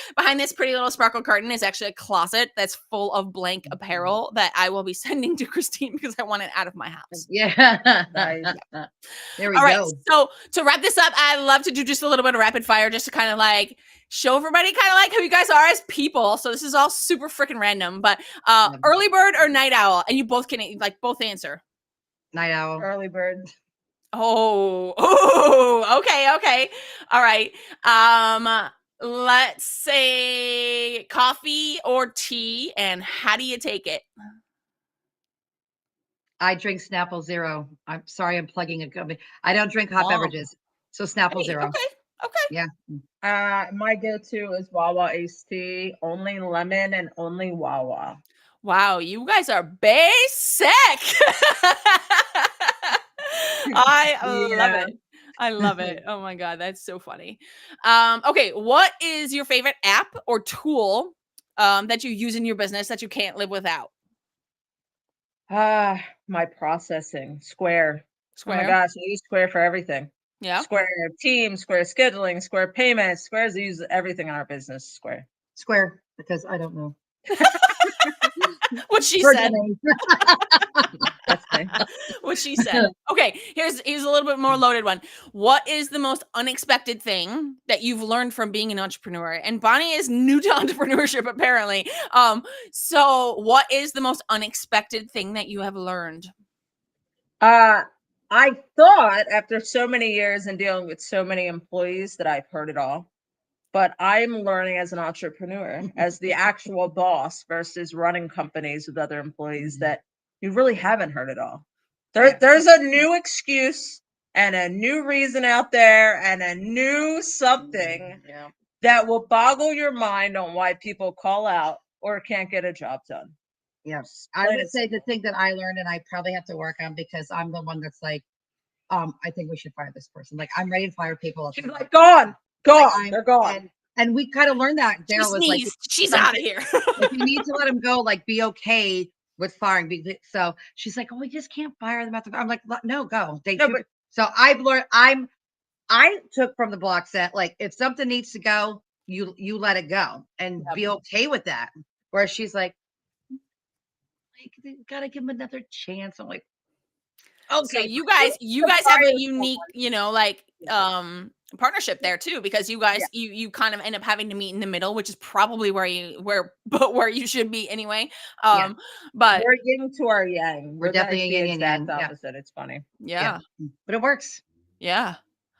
pretty little sparkle curtain is actually a closet that's full of blank apparel that I will be sending to Christine because I want it out of my house. Yeah. Nice. There we All right. go. So to wrap this up, I'd love to do just a little bit of rapid fire just to kind of like show everybody kind of like who you guys are as people. So this is all super freaking random, but early bird or night owl? And you both can like both answer. Night owl. Early bird. Oh, okay. All right. Let's say coffee or tea, and how do you take it? I drink Snapple Zero. I'm sorry, I'm plugging a company. I don't drink hot Oh. beverages. So Snapple Hey, Zero. okay. Yeah. My go-to is Wawa iced tea, only lemon and only Wawa. Wow, you guys are basic. I love Yeah. it. I love it. Oh my god, that's so funny. Okay, what is your favorite app or tool that you use in your business that you can't live without? My processing, Square. Oh my Square. gosh, I use Square for everything. Yeah. Square Teams, Square Scheduling, Square Payments. Square's use everything in our business. Square. Square, because I don't know. What she Her said. name. That's fine. What she said. Okay, here's a little bit more loaded one. What is the most unexpected thing that you've learned from being an entrepreneur? And Bonnie is new to entrepreneurship apparently. So what is the most unexpected thing that you have learned? I thought after so many years and dealing with so many employees that I've heard it all, but I'm learning as an entrepreneur, as the actual boss versus running companies with other employees, that you really haven't heard it all. There's a new excuse and a new reason out there and a new something that will boggle your mind on why people call out or can't get a job done. Yes. I would say the thing that I learned and I probably have to work on because I'm the one that's like, I think we should fire this person. Like I'm ready to fire people. She's like, gone, Like, they're gone. And we kind of learned that. Daryl was like, she's out of here. if you need to let him go, like be okay with firing. So she's like, oh, we just can't fire them. I'm like, no, go. So I've learned. I took from the block set, like if something needs to go, you let it go and be okay with that. Whereas she's like gotta give him another chance. I'm like, okay. So you guys have a unique, like partnership there too, because you guys you kind of end up having to meet in the middle, which is probably where you should be anyway. But we're yin to our yang. We're definitely like yin the and exact yang. opposite. It's funny. Yeah. But it works. Yeah.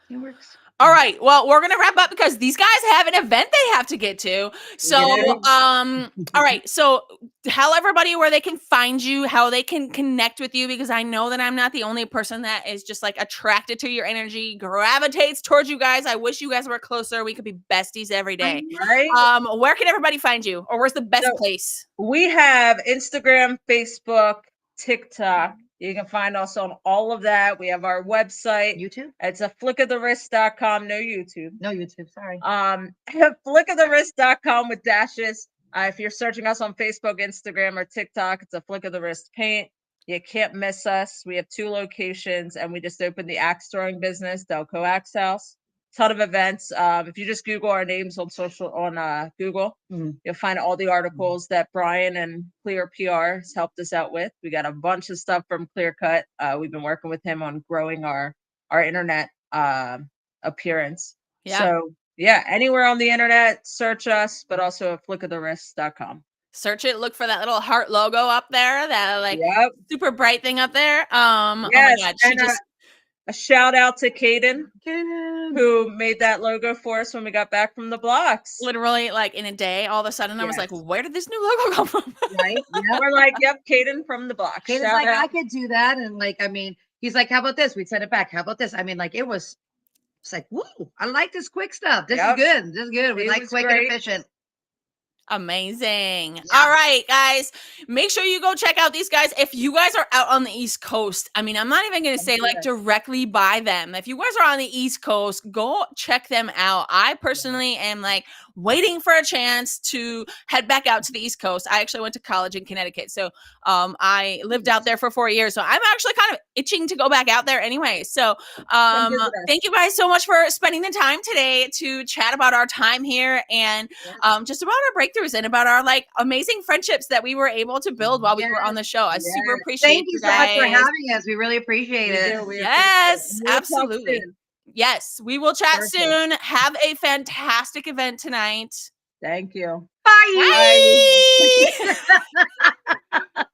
It works. All right. Well, we're going to wrap up because these guys have an event they have to get to. So, all right. So tell everybody where they can find you, how they can connect with you, because I know that I'm not the only person that is just like attracted to your energy, gravitates towards you guys. I wish you guys were closer. We could be besties every day. Right? Where can everybody find you, or where's the best place? We have Instagram, Facebook, TikTok. You can find us on all of that. We have our website. YouTube? It's a flickofthewrist.com. No YouTube. No YouTube, sorry. Flickofthewrist.com with dashes. If you're searching us on Facebook, Instagram, or TikTok, it's a Flick of the Wrist Paint. You can't miss us. We have 2 locations, and we just opened the axe throwing business, Delco Axe House. Ton of events. If you just Google our names on Google, you'll find all the articles that Brian and Clear PR has helped us out with. We got a bunch of stuff from Clear Cut. We've been working with him on growing our internet appearance. So anywhere on the internet, search us, but also at flickofthewrist.com. Search it, look for that little heart logo up there, that super bright thing up there. Oh my god, a shout out to Caden, who made that logo for us when we got back from the blocks. Literally, like in a day, all of a sudden, I was like, where did this new logo come from? Right? Yeah. We're like, yep, Caden from the blocks. Caden's like, I could do that. And like, I mean, he's like, how about this? We'd send it back. How about this? I mean, like, it's like, whoa, I like this quick stuff. This is good. This is good. We like quick and efficient. Amazing. Yeah. All right, guys. Make sure you go check out these guys. If you guys are out on the East Coast, I mean, I'm not even going to say like directly by them. If you guys are on the East Coast, go check them out. I personally am like waiting for a chance to head back out to the East Coast. I actually went to college in Connecticut. So I lived out there for 4 years. So I'm actually kind of itching to go back out there anyway. So thank you guys so much for spending the time today to chat about our time here and just about our breakthroughs and about our like amazing friendships that we were able to build while we were on the show. I super appreciate Thank you so much for having us. We really appreciate it. Yes, absolutely. Yes, we will chat soon. Have a fantastic event tonight. Thank you. Bye. Bye.